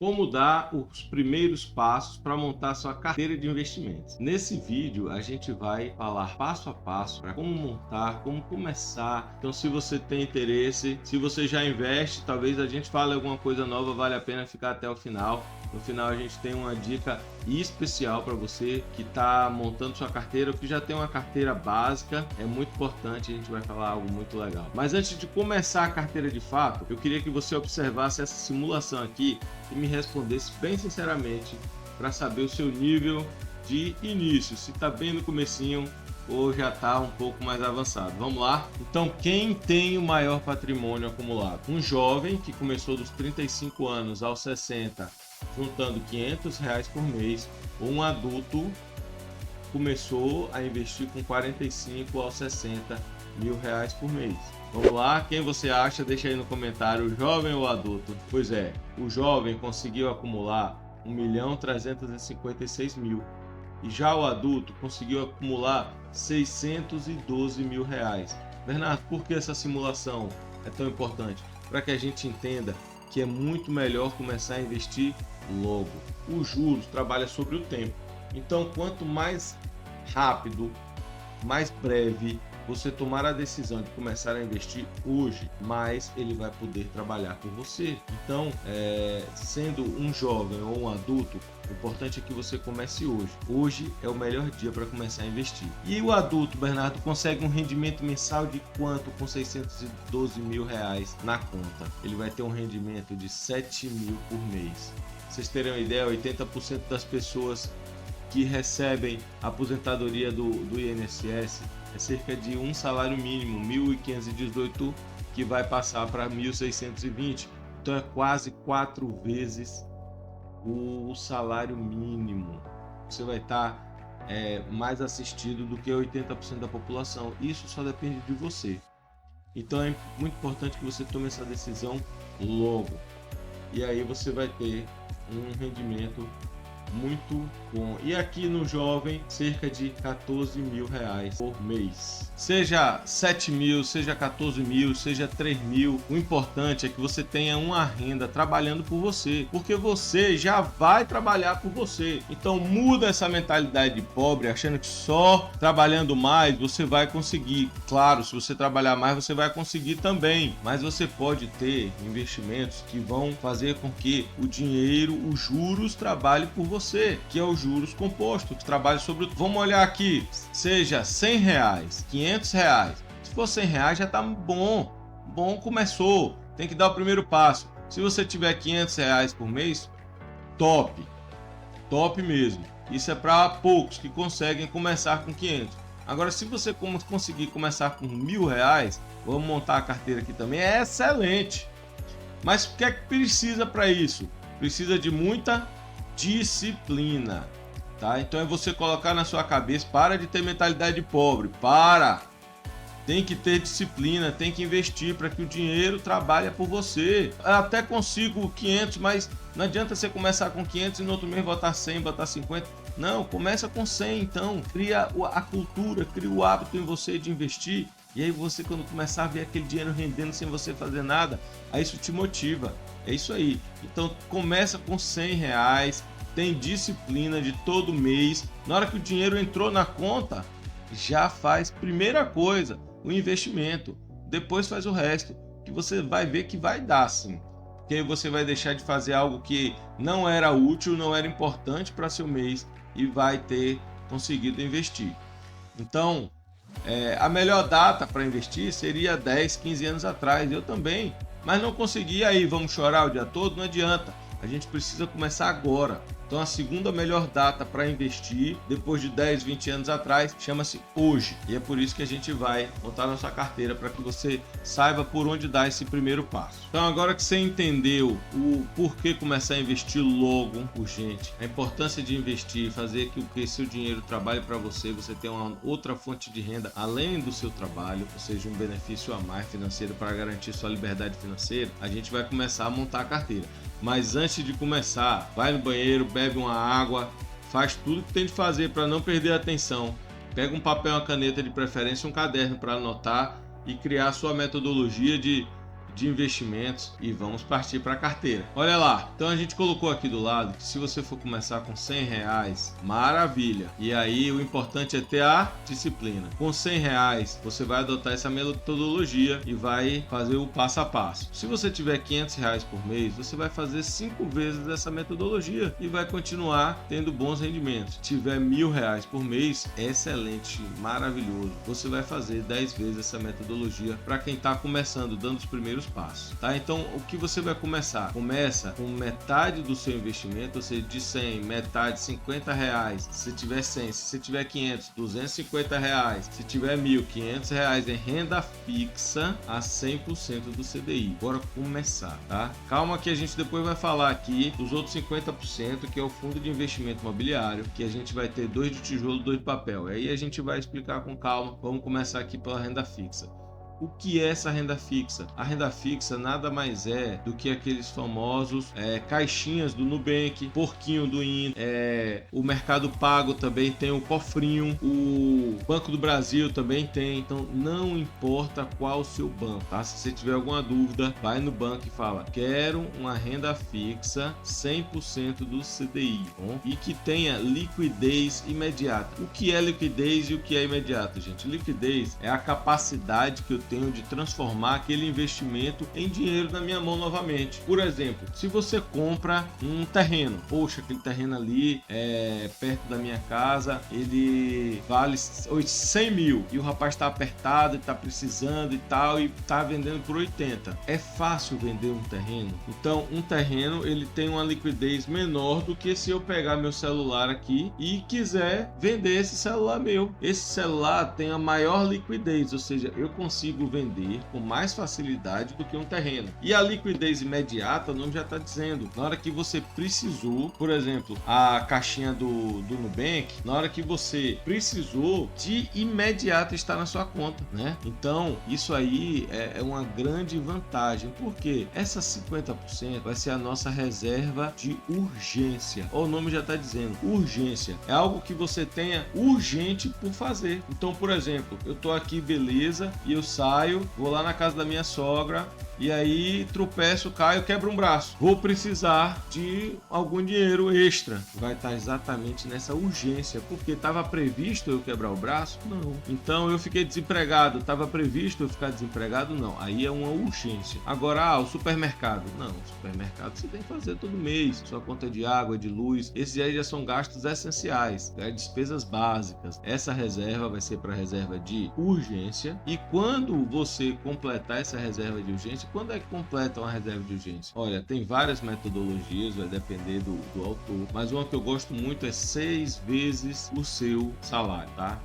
Como dar os primeiros passos para montar sua carteira de investimentos. Nesse vídeo a gente vai falar passo a passo para como montar, como começar. Então, se você tem interesse, se você já investe, talvez a gente fale alguma coisa nova, vale a pena ficar até o final. No final a gente tem uma dica especial para você que está montando sua carteira ou que já tem uma carteira básica. É muito importante, a gente vai falar algo muito legal. Mas antes de começar a carteira de fato, eu queria que você observasse essa simulação aqui e me respondesse bem sinceramente para saber o seu nível de início, se está bem no comecinho ou já está um pouco mais avançado. Vamos lá? Então, quem tem o maior patrimônio acumulado? Um jovem que começou dos 35 anos aos 60, juntando R$ 500 por mês, ou um adulto começou a investir com 45 aos 60 mil reais por mês. Vamos lá, quem você acha? Deixa aí no comentário, jovem ou adulto? Pois é, o jovem conseguiu acumular 1.356.000 e já o adulto conseguiu acumular 612 mil reais. Bernardo, por que essa simulação é tão importante? Para que a gente entenda que é muito melhor começar a investir logo. Os juros trabalham sobre o tempo. Então, quanto mais rápido, mais breve você tomar a decisão de começar a investir hoje, mais ele vai poder trabalhar por você. Então, sendo um jovem ou um adulto, o importante é que você comece hoje. Hoje é o melhor dia para começar a investir. E o adulto, Bernardo, consegue um rendimento mensal de quanto com 612 mil reais na conta? Ele vai ter um rendimento de 7 mil por mês. Pra vocês terem uma ideia, 80% das pessoas que recebem a aposentadoria do INSS é cerca de um salário mínimo, 1.518, que vai passar para 1.620. Então é quase 4 vezes o salário mínimo. Você vai estar mais assistido do que 80% da população. Isso só depende de você. Então é muito importante que você tome essa decisão logo. E aí você vai ter um rendimento muito bom. E aqui no jovem, cerca de 14 mil reais por mês. Seja 7 mil, seja 14 mil, seja 3 mil. O importante é que você tenha uma renda trabalhando por você, porque você já vai trabalhar por você. Então muda essa mentalidade de pobre, achando que só trabalhando mais você vai conseguir. Claro, se você trabalhar mais, você vai conseguir também. Mas você pode ter investimentos que vão fazer com que o dinheiro, os juros, trabalhe por você, que é os juros compostos, que trabalha sobre o... Vamos olhar aqui, seja 100 reais, 500 reais. Se for 100 reais já tá bom, começou, tem que dar o primeiro passo. Se você tiver 500 reais por mês, top mesmo. Isso é para poucos que conseguem começar com 500. Agora, se você conseguir começar com 1.000 reais, vamos montar a carteira aqui também, é excelente. Mas o que é que precisa para isso? Precisa de muita disciplina, tá? Então é você colocar na sua cabeça, para de ter mentalidade de pobre, tem que ter disciplina, tem que investir para que o dinheiro trabalhe por você. Eu até consigo 500, mas não adianta você começar com 500 e no outro mês botar 100, botar 50. Não, começa com 100 então, cria a cultura, cria o hábito em você de investir. E aí você, quando começar a ver aquele dinheiro rendendo sem você fazer nada, aí isso te motiva. É isso aí. Então começa com 100 reais, tem disciplina de todo mês. Na hora que o dinheiro entrou na conta, já faz primeira coisa, o investimento. Depois faz o resto, que você vai ver que vai dar sim. Porque aí você vai deixar de fazer algo que não era útil, não era importante para seu mês e vai ter conseguido investir. Então, a melhor data para investir seria 10, 15 anos atrás. Eu também, mas não consegui. Aí vamos chorar o dia todo? Não adianta, a gente precisa começar agora. Então a segunda melhor data para investir depois de 10, 20 anos atrás chama-se hoje. E é por isso que a gente vai montar nossa carteira, para que você saiba por onde dar esse primeiro passo. Então agora que você entendeu o porquê começar a investir logo, urgente, a importância de investir, fazer que o seu dinheiro trabalhe para você, você ter uma outra fonte de renda além do seu trabalho, ou seja, um benefício a mais financeiro para garantir sua liberdade financeira, a gente vai começar a montar a carteira. Mas antes de começar, vai no banheiro, bebe uma água, faz tudo que tem de fazer para não perder a atenção. Pega um papel, uma caneta, de preferência um caderno, para anotar e criar a sua metodologia de de investimentos e vamos partir para a carteira. Olha lá, então a gente colocou aqui do lado que se você for começar com R$100, maravilha. E aí o importante é ter a disciplina. Com R$100 você vai adotar essa metodologia e vai fazer o passo a passo. Se você tiver R$500 por mês, você vai fazer 5 vezes essa metodologia e vai continuar tendo bons rendimentos. Se tiver R$1.000 por mês, excelente, maravilhoso. Você vai fazer 10 vezes essa metodologia para quem está começando, dando os primeiros passos, tá? Então, o que você vai começar? Começa com metade do seu investimento, ou seja, de 100, metade, R$50. Se tiver 100, se você tiver 500, R$250. Se tiver 1.000, R$500 em renda fixa a 100% do CDI. Bora começar, tá? Calma que a gente depois vai falar aqui dos outros 50%, que é o fundo de investimento imobiliário, que a gente vai ter 2 de tijolo, 2 de papel. E aí a gente vai explicar com calma. Vamos começar aqui pela renda fixa. O que é essa renda fixa? A renda fixa nada mais é do que aqueles famosos caixinhas do Nubank, porquinho do INE, o Mercado Pago também tem o cofrinho, o Banco do Brasil também tem. Então não importa qual o seu banco, tá? Se você tiver alguma dúvida, vai no banco e fala: quero uma renda fixa 100% do CDI, bom? E que tenha liquidez imediata. O que é liquidez e o que é imediato, gente? Liquidez é a capacidade que eu tenho de transformar aquele investimento em dinheiro na minha mão novamente. Por exemplo, se você compra um terreno, poxa, aquele terreno ali perto da minha casa, ele vale 100 mil e o rapaz está apertado e está precisando e tal, e está vendendo por 80. É fácil vender um terreno? Então, um terreno ele tem uma liquidez menor do que se eu pegar meu celular aqui e quiser vender esse celular meu. Esse celular tem a maior liquidez, ou seja, eu consigo vender com mais facilidade do que um terreno. E a liquidez imediata, o nome já está dizendo, na hora que você precisou, por exemplo, a caixinha do Nubank, na hora que você precisou, de imediato está na sua conta, né? Então, isso aí é uma grande vantagem, porque essa 50% vai ser a nossa reserva de urgência. O nome já está dizendo, urgência. É algo que você tenha urgente por fazer. Então, por exemplo, eu tô aqui, beleza, e eu saio, vou lá na casa da minha sogra e aí tropeço, caio, quebro um braço. Vou precisar de algum dinheiro extra. Vai estar exatamente nessa urgência, porque estava previsto eu quebrar o braço? Não. Então eu fiquei desempregado, estava previsto eu ficar desempregado? Não. Aí é uma urgência. Agora, o supermercado? Não, o supermercado você tem que fazer todo mês. Sua conta de água, de luz, esses aí já são gastos essenciais, despesas básicas. Essa reserva vai ser para reserva de urgência. E quando você completar essa reserva de urgência, quando é que completa uma reserva de urgência? Olha, tem várias metodologias, vai depender do autor, mas uma que eu gosto muito é 6 vezes o seu salário, tá?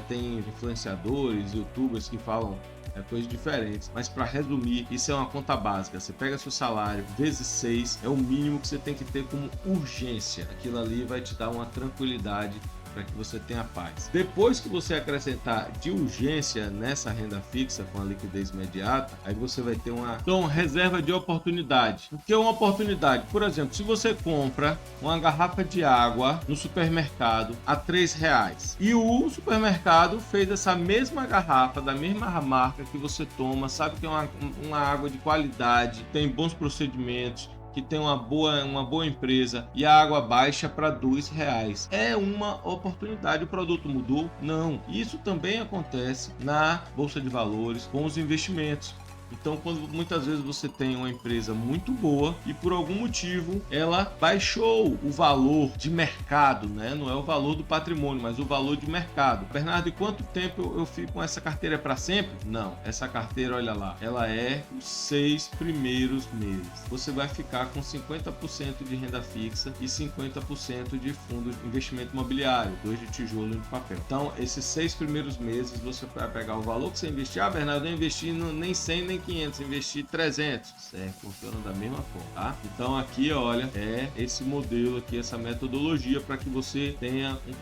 Tem influenciadores, youtubers que falam coisas diferentes, mas para resumir, isso é uma conta básica. Você pega seu salário vezes 6, é o mínimo que você tem que ter como urgência. Aquilo ali vai te dar uma tranquilidade para que você tenha paz. Depois que você acrescentar de urgência nessa renda fixa com a liquidez imediata, aí você vai ter uma reserva de oportunidade. O que é uma oportunidade? Por exemplo, se você compra uma garrafa de água no supermercado a R$3 e o supermercado fez essa mesma garrafa da mesma marca que você toma, sabe que é uma água de qualidade, tem bons procedimentos, que tem uma boa empresa, e a água baixa para R$2. É uma oportunidade. O produto mudou? Não. Isso também acontece na Bolsa de Valores com os investimentos. Então, quando muitas vezes você tem uma empresa muito boa e por algum motivo ela baixou o valor de mercado, né? Não é o valor do patrimônio, mas o valor de mercado. Bernardo, e quanto tempo eu fico com essa carteira? É para sempre? Não. Essa carteira, olha lá, ela é os 6 primeiros meses. Você vai ficar com 50% de renda fixa e 50% de fundo de investimento imobiliário, 2 de tijolo e de papel. Então, esses 6 primeiros meses você vai pegar o valor que você investir. Bernardo, eu investi nem 100 nem 500, investir 300, certo? Funciona da mesma forma, tá? Então aqui, olha, é esse modelo aqui, essa metodologia para que você tenha um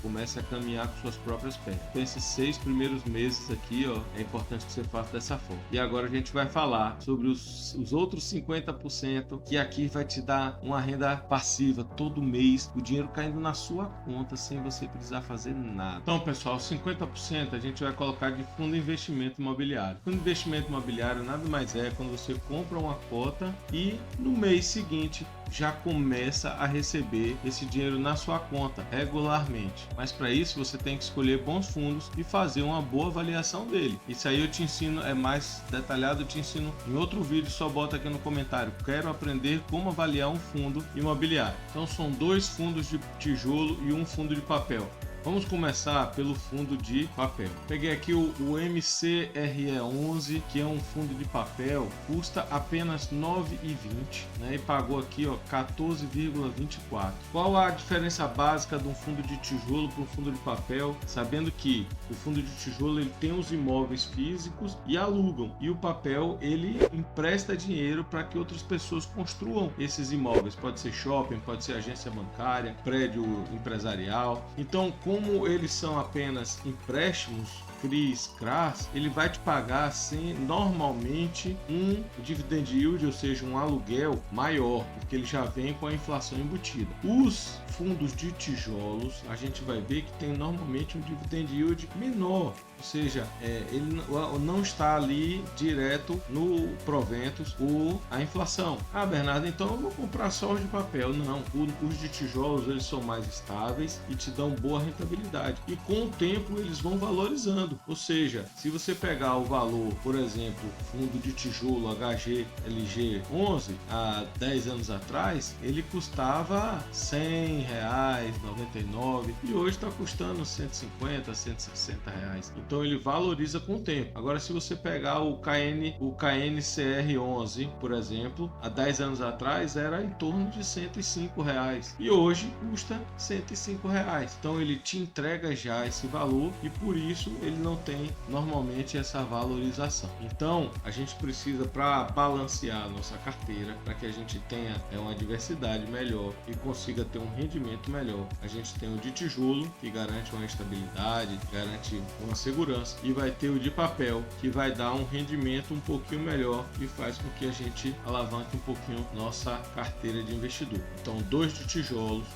comece a caminhar com suas próprias pernas. Então esses 6 primeiros meses aqui, ó, é importante que você faça dessa forma. E agora a gente vai falar sobre os outros 50%, que aqui vai te dar uma renda passiva todo mês, o dinheiro caindo na sua conta sem você precisar fazer nada. Então, pessoal, 50% a gente vai colocar de fundo de investimento imobiliário. Fundo de investimento imobiliário imobiliário nada mais é quando você compra uma cota e no mês seguinte já começa a receber esse dinheiro na sua conta regularmente. Mas para isso você tem que escolher bons fundos e fazer uma boa avaliação dele. Isso aí eu te ensino, é mais detalhado, eu te ensino em outro vídeo, só bota aqui no comentário. Quero aprender como avaliar um fundo imobiliário. Então são 2 fundos de tijolo e um fundo de papel. Vamos começar pelo fundo de papel. Peguei aqui o MCRE11, que é um fundo de papel, custa apenas R$ 9,20, né? E pagou aqui, ó, 14,24. Qual a diferença básica de um fundo de tijolo para um fundo de papel? Sabendo que o fundo de tijolo ele tem os imóveis físicos e alugam, e o papel ele empresta dinheiro para que outras pessoas construam esses imóveis. Pode ser shopping, pode ser agência bancária, prédio empresarial. Então, como eles são apenas empréstimos, CRIs, CRAs, ele vai te pagar assim, normalmente um dividend yield, ou seja, um aluguel maior, porque ele já vem com a inflação embutida. Os fundos de tijolos, a gente vai ver que tem normalmente um dividend yield menor, ou seja, ele não está ali direto no proventos ou a inflação. Ah, Bernardo, então eu vou comprar só os de papel. Não, os de tijolos eles são mais estáveis e te dão boa rentabilidade. E com o tempo eles vão valorizando. Ou seja, se você pegar o valor, por exemplo, fundo de tijolo HGLG 11 há 10 anos atrás, ele custava R$ 100,99 e hoje está custando 150, 160 reais. Então ele valoriza com o tempo. Agora, se você pegar o KNCR11, por exemplo, há 10 anos atrás era em torno de R$ 105 reais e hoje custa R$ 105 reais. Então ele te entrega já esse valor e por isso ele não tem normalmente essa valorização. Então a gente precisa, para balancear a nossa carteira, para que a gente tenha uma diversidade melhor e consiga ter um rendimento melhor, a gente tem o de tijolo, que garante uma estabilidade, garante uma segurança, e vai ter o de papel, que vai dar um rendimento um pouquinho melhor e faz com que a gente alavanque um pouquinho nossa carteira de investidor. Então 2 de tijolos,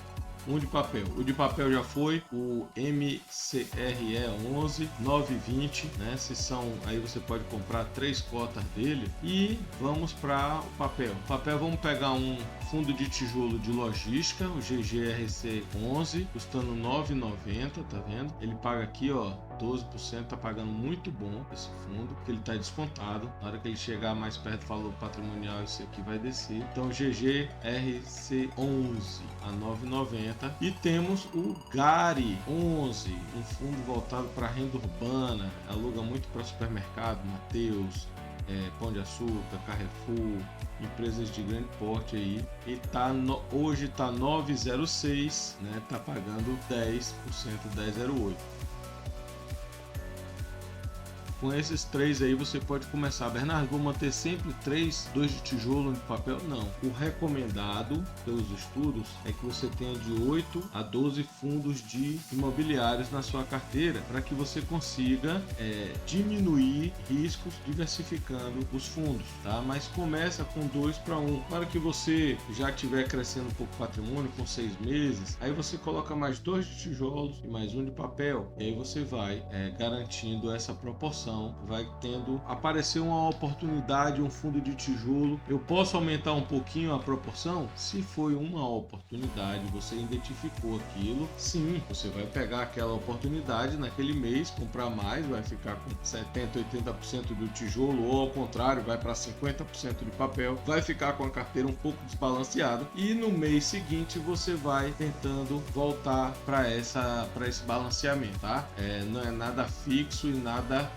um de papel. O de papel já foi o MCRE11 9,20, né? Se são, aí você pode comprar 3 cotas dele. E vamos para o papel. O papel, vamos pegar um fundo de tijolo de logística, o GGRC11, custando R$ 9,90, tá vendo? Ele paga aqui, ó, 12%, tá pagando muito bom esse fundo, porque ele tá descontado. Na hora que ele chegar mais perto do valor patrimonial, esse aqui vai descer. Então GGRC11 a R$ 9,90. E temos o GARI 11, um fundo voltado para renda urbana, aluga muito para supermercado, Mateus, Pão de Açúcar, Carrefour, empresas de grande porte aí, e hoje tá 9,06, né? Tá pagando 10%, 10,08. Com esses 3 aí você pode começar. Bernardo, vou manter sempre 3, 2 de tijolo, 1 de papel? Não. O recomendado pelos estudos é que você tenha de 8 a 12 fundos de imobiliários na sua carteira, para que você consiga diminuir riscos diversificando os fundos, tá? Mas começa com 2 para 1. Para que você já estiver crescendo um pouco o patrimônio com 6 meses, aí você coloca mais 2 de tijolos e mais 1 de papel, e aí você vai garantindo essa proporção. Vai aparecer uma oportunidade, um fundo de tijolo, eu posso aumentar um pouquinho a proporção? Se foi uma oportunidade, você identificou aquilo, sim, você vai pegar aquela oportunidade naquele mês, comprar mais, vai ficar com 70, 80% do tijolo, ou ao contrário, vai para 50% de papel, vai ficar com a carteira um pouco desbalanceada, e no mês seguinte você vai tentando voltar para esse balanceamento, tá? Não é nada fixo e nada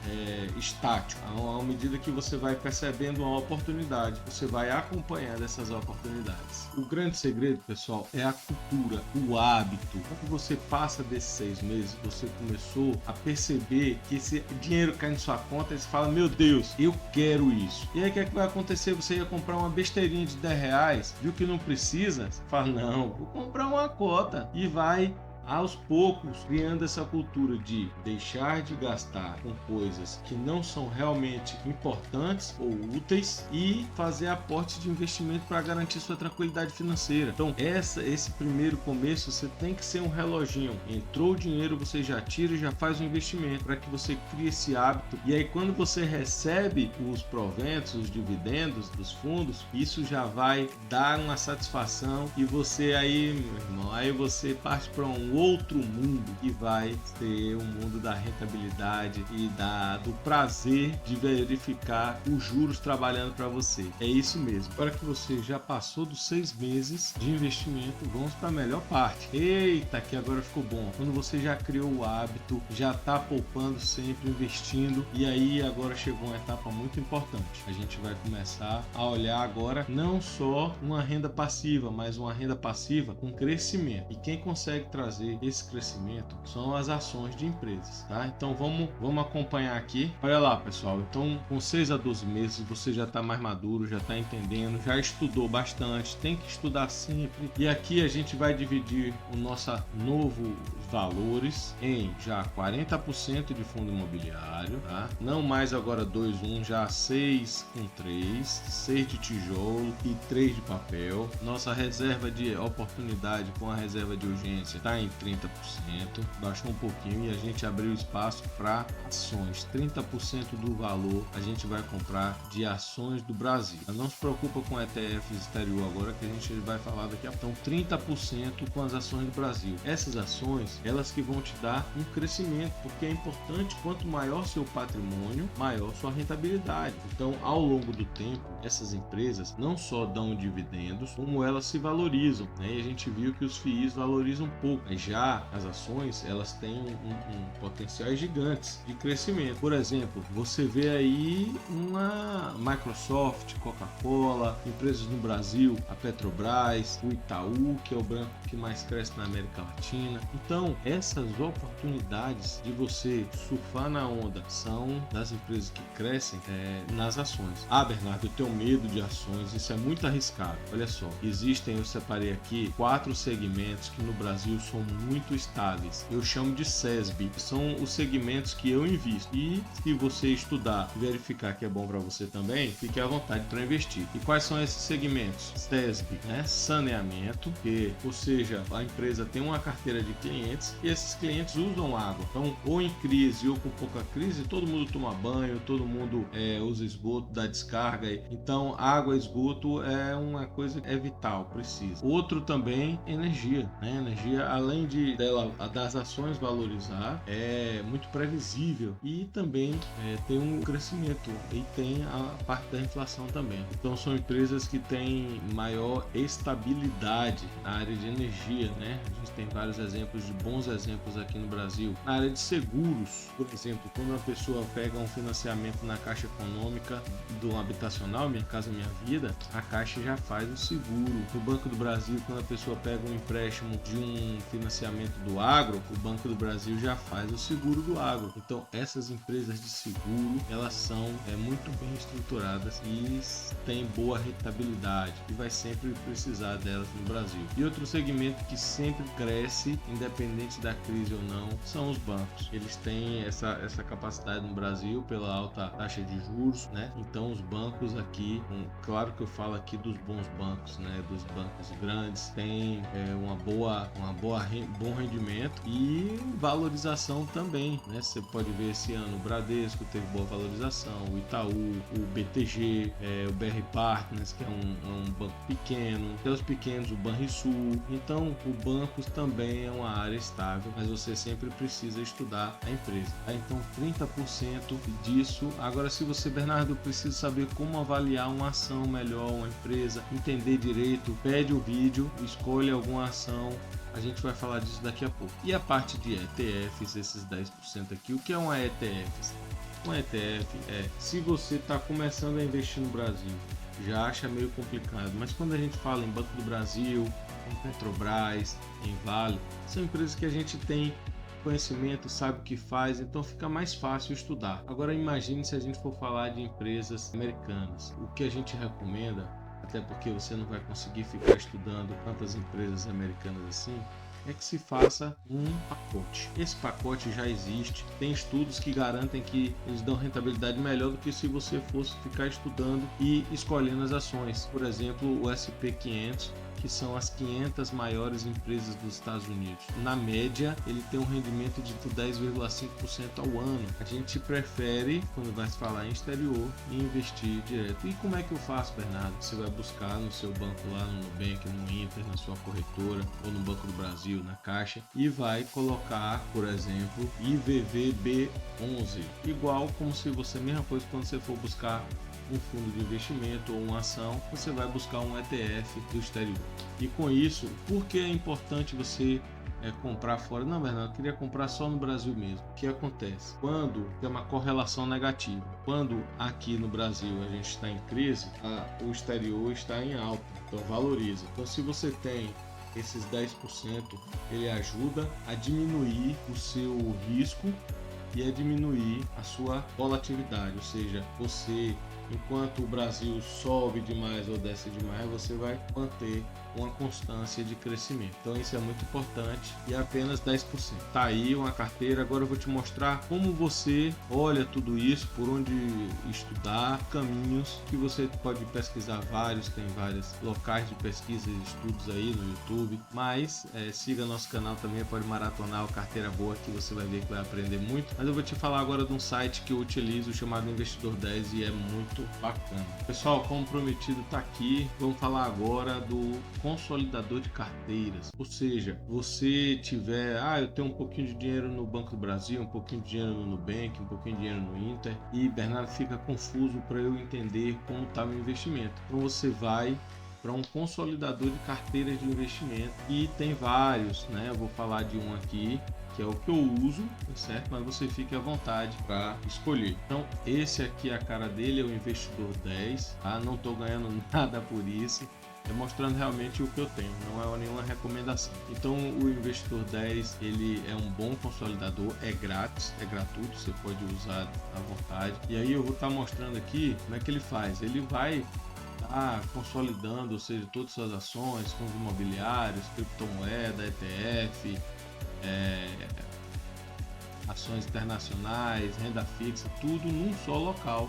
estático. À medida que você vai percebendo uma oportunidade, você vai acompanhando essas oportunidades. O grande segredo, pessoal, é a cultura, o hábito. Quando você passa desses 6 meses, você começou a perceber que esse dinheiro cai na sua conta e você fala, meu Deus, eu quero isso. E aí o que é que vai acontecer? Você ia comprar uma besteirinha de R$10, viu que não precisa? Você fala, não, vou comprar uma cota, e vai aos poucos criando essa cultura de deixar de gastar com coisas que não são realmente importantes ou úteis e fazer aporte de investimento para garantir sua tranquilidade financeira. Então esse primeiro começo você tem que ser um reloginho. Entrou o dinheiro, você já tira e já faz o investimento para que você crie esse hábito. E aí quando você recebe os proventos, os dividendos dos fundos, isso já vai dar uma satisfação e você aí, meu irmão, aí você parte para um outro mundo que vai ser o mundo da rentabilidade e do prazer de verificar os juros trabalhando para você. É isso mesmo. Agora que você já passou dos 6 meses de investimento, vamos para a melhor parte. Eita, que agora ficou bom. Quando você já criou o hábito, já está poupando sempre, investindo, e aí agora chegou uma etapa muito importante. A gente vai começar a olhar agora não só uma renda passiva, mas uma renda passiva com crescimento. E quem consegue trazer esse crescimento são as ações de empresas, tá? Então vamos acompanhar aqui. Olha lá, pessoal. Então, com 6 a 12 meses, você já está mais maduro, já está entendendo, já estudou bastante, tem que estudar sempre. E aqui a gente vai dividir o nosso novo valores em já 40% de fundo imobiliário, tá? Não mais agora 2-1, já 6 com 3, 6 de tijolo e 3 de papel. Nossa reserva de oportunidade com a reserva de urgência está em 30%, baixou um pouquinho e a gente abriu espaço para ações. 30% do valor a gente vai comprar de ações do Brasil. Não se preocupa com ETFs exterior agora, que a gente vai falar daqui a pouco. Então 30% com as ações do Brasil. Essas ações, elas que vão te dar um crescimento, porque é importante, quanto maior seu patrimônio, maior sua rentabilidade. Então, ao longo do tempo, essas empresas não só dão dividendos, como elas se valorizam, né? E a gente viu que os FIIs valorizam pouco. Mas já as ações, elas têm um potenciais gigantes de crescimento. Por exemplo, você vê aí uma Microsoft, Coca-Cola, empresas no Brasil, a Petrobras, o Itaú, que é o banco que mais cresce na América Latina. Então, essas oportunidades de você surfar na onda são das empresas que crescem nas ações. Ah, Bernardo, eu tenho medo de ações, isso é muito arriscado. Olha só, eu separei aqui 4 segmentos que no Brasil são muito estáveis. Eu chamo de SESB, são os segmentos que eu invisto. E se você estudar e verificar que é bom para você também, fique à vontade para investir. E quais são esses segmentos? SESB, né? Saneamento, ou seja, a empresa tem uma carteira de clientes e esses clientes usam água. Então, ou em crise ou com pouca crise, todo mundo toma banho, todo mundo usa esgoto, dá descarga. Então, água e esgoto é uma coisa que é vital, precisa. Outro também, energia, né? Energia, além das ações valorizar, é muito previsível e também tem um crescimento e tem a parte da inflação também. Então, são empresas que têm maior estabilidade na área de energia, né? A gente tem vários exemplos de bons exemplos aqui no Brasil. Na área de seguros, por exemplo, quando uma pessoa pega um financiamento na Caixa Econômica do habitacional, Minha Casa Minha Vida, a Caixa já faz o seguro. No Banco do Brasil, quando a pessoa pega um empréstimo de um financiamento do agro, o Banco do Brasil já faz o seguro do agro. Então, essas empresas de seguro, elas são muito bem estruturadas e têm boa rentabilidade e vai sempre precisar delas no Brasil. E outro segmento que sempre cresce, independente da crise ou não, são os bancos. Eles têm essa capacidade no Brasil pela alta taxa de juros, né? Então os bancos aqui, claro que eu falo aqui dos bons bancos, né? Dos bancos grandes, tem bom rendimento e valorização também, né? Você pode ver esse ano o Bradesco teve boa valorização, o Itaú, o BTG, o BR Partners, que é um banco pequeno, tem os pequenos, o Banrisul. Então o banco também é uma área estável, mas você sempre precisa estudar a empresa, tá? Então 30% disso. Agora, se você, Bernardo, precisa saber como avaliar uma ação melhor, uma empresa, entender direito, pede o vídeo, escolhe alguma ação. A gente vai falar disso daqui a pouco. E a parte de ETFs, esses 10% aqui, o que é uma ETF? Um ETF se você está começando a investir no Brasil, já acha meio complicado, mas quando a gente fala em Banco do Brasil, em Petrobras, em Vale, são empresas que a gente tem conhecimento, sabe o que faz, então fica mais fácil estudar. Agora imagine se a gente for falar de empresas americanas. O que a gente recomenda, até porque você não vai conseguir ficar estudando tantas empresas americanas assim, é que se faça um pacote. Esse pacote já existe, tem estudos que garantem que eles dão rentabilidade melhor do que se você fosse ficar estudando e escolhendo as ações. Por exemplo, o SP500, que são as 500 maiores empresas dos Estados Unidos. Na média, ele tem um rendimento de 10,5% ao ano. A gente prefere, quando vai se falar em exterior, investir direto. E como é que eu faço, Bernardo? Você vai buscar no seu banco lá no Nubank, no Inter, na sua corretora, ou no Banco do Brasil, na Caixa, e vai colocar, por exemplo, IVVB11. Igual como se você, mesma coisa quando você for buscar um fundo de investimento ou uma ação, você vai buscar um ETF do exterior. E com isso, por que é importante você comprar fora? Não, Bernardo, eu queria comprar só no Brasil mesmo. O que acontece? Quando tem uma correlação negativa, quando aqui no Brasil a gente está em crise, o exterior está em alta, então valoriza. Então se você tem esses 10%, ele ajuda a diminuir o seu risco e a diminuir a sua volatilidade, ou seja, você, enquanto o Brasil sobe demais ou desce demais, você vai manter uma constância de crescimento. Então isso é muito importante e é apenas 10%. Tá aí uma carteira. Agora eu vou te mostrar como você olha tudo isso, por onde estudar, caminhos que você pode pesquisar vários, tem vários locais de pesquisa e estudos aí no YouTube, mas siga nosso canal também, pode maratonar o Carteira Boa que você vai ver que vai aprender muito. Mas eu vou te falar agora de um site que eu utilizo chamado Investidor 10 e é muito bacana. Pessoal, como prometido, tá aqui. Vamos falar agora do consolidador de carteiras. Ou seja, você tiver, eu tenho um pouquinho de dinheiro no Banco do Brasil, um pouquinho de dinheiro no Nubank, um pouquinho de dinheiro no Inter, e Bernardo, fica confuso para eu entender como está meu investimento. Então você vai para um consolidador de carteiras de investimento e tem vários, né? Eu vou falar de um aqui que é o que eu uso, certo? Mas você fique à vontade para escolher. Então, esse aqui, a cara dele é o Investidor 10, tá? Não estou ganhando nada por isso, é mostrando realmente o que eu tenho, não é nenhuma recomendação. Então, o Investidor 10, ele é um bom consolidador, é grátis, é gratuito, você pode usar à vontade. E aí eu vou estar mostrando aqui como é que ele faz. Ele vai consolidando, ou seja, todas as suas ações, fundos imobiliários, criptomoeda, ETF, ações internacionais, renda fixa, tudo num só local,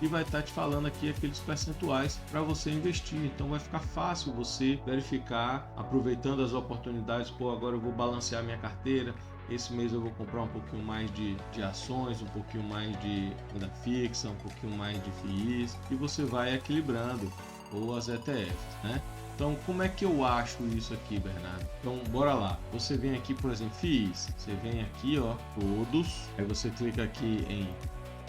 e vai estar te falando aqui aqueles percentuais para você investir. Então vai ficar fácil você verificar, aproveitando as oportunidades. Agora eu vou balancear minha carteira, esse mês eu vou comprar um pouquinho mais de ações, um pouquinho mais de renda fixa, um pouquinho mais de FIIs, e você vai equilibrando, ou as ETFs, né? Então, como é que eu acho isso aqui, Bernardo? Então, bora lá. Você vem aqui, por exemplo, FIIs. Você vem aqui, ó, todos. Aí você clica aqui em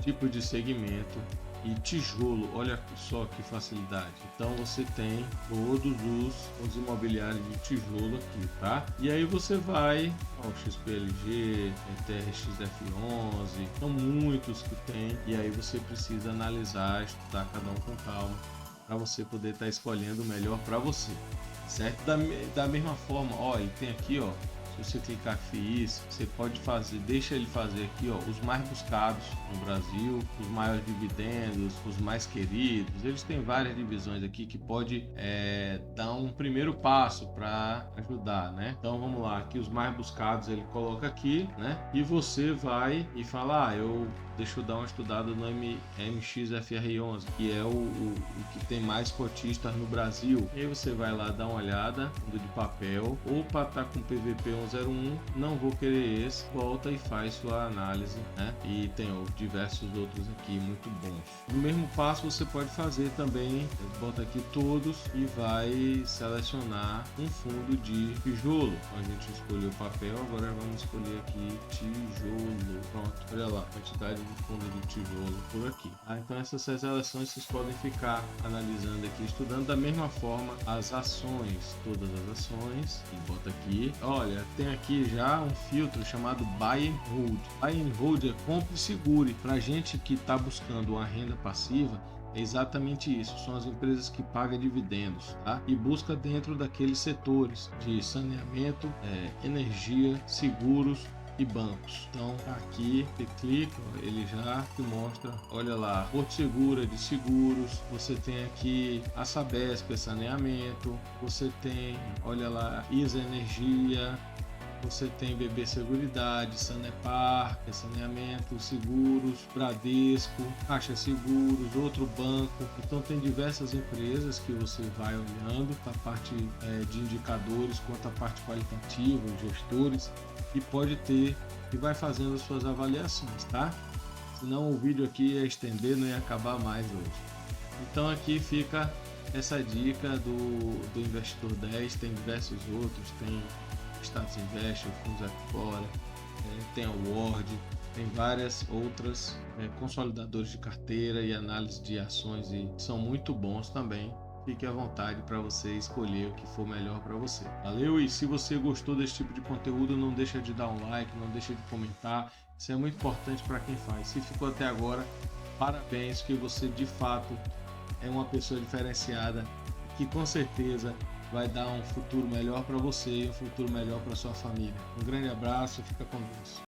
tipo de segmento e tijolo. Olha só que facilidade. Então, você tem todos os imobiliários de tijolo aqui, tá? E aí você vai ao XPLG, TRXF11. São muitos que tem. E aí você precisa analisar, estudar cada um com calma, para você poder estar escolhendo o melhor para você, certo? Da mesma forma, ele tem aqui, se você clicar FIIs, você pode fazer, deixa ele fazer aqui, os mais buscados no Brasil, os maiores dividendos, os mais queridos. Eles têm várias divisões aqui que pode dar um primeiro passo para ajudar, né? Então vamos lá, aqui os mais buscados ele coloca aqui, né? E você vai e fala, deixa eu dar uma estudada no MXFR11, que é o que tem mais cotistas no Brasil. E aí você vai lá dar uma olhada, fundo de papel, ou para estar com PVP 101, não vou querer esse, volta e faz sua análise, né? E tem diversos outros aqui muito bons. No mesmo passo você pode fazer também, bota aqui todos e vai selecionar um fundo de tijolo. A gente escolheu papel, agora vamos escolher aqui tijolo. Pronto, olha lá, quantidade de fundo de tijolo por aqui. Então essas seleções vocês podem ficar analisando aqui, estudando da mesma forma as ações, todas as ações, e bota aqui. Olha, tem aqui já um filtro chamado Buy and Hold. Buy and Hold é compre e segure. Para gente que está buscando uma renda passiva, é exatamente isso, são as empresas que pagam dividendos, tá? E busca dentro daqueles setores de saneamento, energia, seguros e bancos. Então aqui você clica, ele já te mostra, olha lá, Porto Segura de seguros, você tem aqui a Sabesp, saneamento, você tem, olha lá, ISA Energia, você tem BB Seguridade, Sanepar, que é saneamento, seguros, Bradesco, Caixa Seguros, outro banco. Então tem diversas empresas que você vai olhando, a parte de indicadores quanto a parte qualitativa, os gestores, e pode ter e vai fazendo as suas avaliações, tá? Senão o vídeo aqui ia estender, não ia acabar mais hoje. Então aqui fica essa dica do Investidor 10, tem diversos outros, tem Status Invest, Fundos Fora, tem a Word, tem várias outras consolidadores de carteira e análise de ações e são muito bons também. Fique à vontade para você escolher o que for melhor para você. Valeu? E se você gostou desse tipo de conteúdo, não deixa de dar um like, não deixa de comentar. Isso é muito importante para quem faz. Se ficou até agora, parabéns, que você de fato é uma pessoa diferenciada que com certeza vai dar um futuro melhor para você e um futuro melhor para sua família. Um grande abraço e fica com Deus.